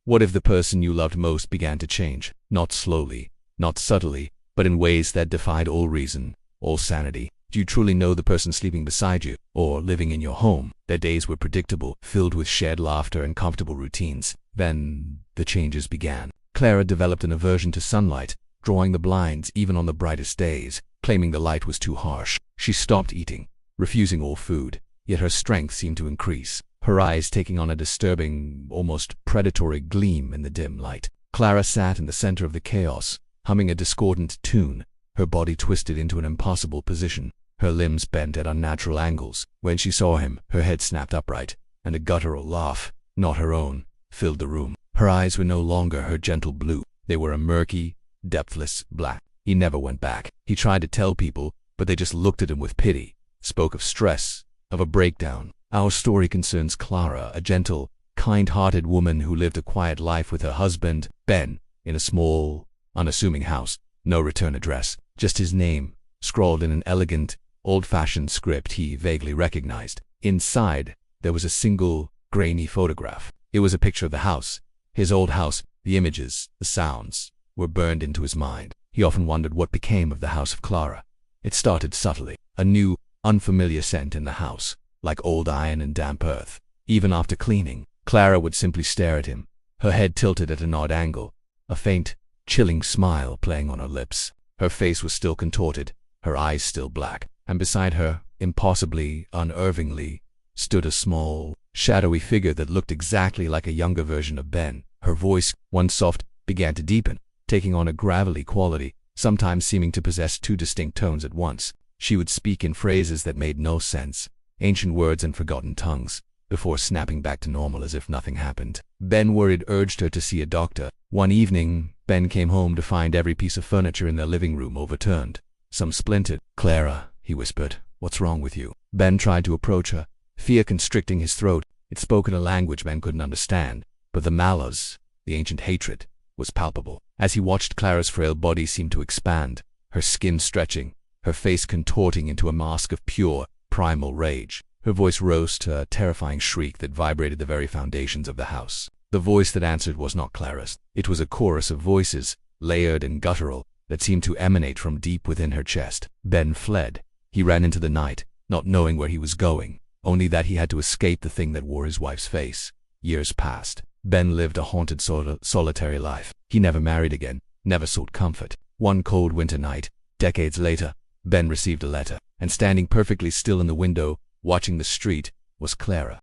What if the person you loved most began to change? Not slowly, not subtly, but in ways that defied all reason, all sanity. Do you truly know the person sleeping beside you, or living in your home? Their days were predictable, filled with shared laughter and comfortable routines. Then the changes began. Clara developed an aversion to sunlight, drawing the blinds even on the brightest days, claiming the light was too harsh. She stopped eating, refusing all food, yet her strength seemed to increase, her eyes taking on a disturbing, almost predatory gleam in the dim light. Clara sat in the center of the chaos, humming a discordant tune, her body twisted into an impossible position, her limbs bent at unnatural angles. When she saw him, her head snapped upright, and a guttural laugh, not her own, filled the room. Her eyes were no longer her gentle blue. They were a murky, depthless black. He never went back. He tried to tell people, but they just looked at him with pity, spoke of stress, of a breakdown. Our story concerns Clara, a gentle, kind-hearted woman who lived a quiet life with her husband, Ben, in a small, unassuming house. No return address, just his name, scrawled in an elegant, old-fashioned script he vaguely recognized. Inside, there was a single, grainy photograph. It was a picture of the house, his old house. The images, the sounds, were burned into his mind. He often wondered what became of the house of Clara. It started subtly, a new, unfamiliar scent in the house, like old iron and damp earth. Even after cleaning, Clara would simply stare at him, her head tilted at an odd angle, a faint, chilling smile playing on her lips. Her face was still contorted, her eyes still black, and beside her, impossibly, unervingly, stood a small, shadowy figure that looked exactly like a younger version of Ben. Her voice, once soft, began to deepen, taking on a gravelly quality, sometimes seeming to possess two distinct tones at once. She would speak in phrases that made no sense, ancient words and forgotten tongues, before snapping back to normal as if nothing happened. Ben, worried, urged her to see a doctor. One evening, Ben came home to find every piece of furniture in their living room overturned, some splintered. "Clara," he whispered, "what's wrong with you?" Ben tried to approach her, fear constricting his throat. It spoke in a language Ben couldn't understand, but the malice, the ancient hatred, was palpable. As he watched, Clara's frail body seemed to expand, her skin stretching, her face contorting into a mask of pure, primal rage. Her voice rose to a terrifying shriek that vibrated the very foundations of the house. The voice that answered was not Clara's. It was a chorus of voices, layered and guttural, that seemed to emanate from deep within her chest. Ben fled. He ran into the night, not knowing where he was going, only that he had to escape the thing that wore his wife's face. Years passed. Ben lived a haunted, solitary life. He never married again, never sought comfort. One cold winter night, decades later, Ben received a letter, and standing perfectly still in the window, watching the street, was Clara.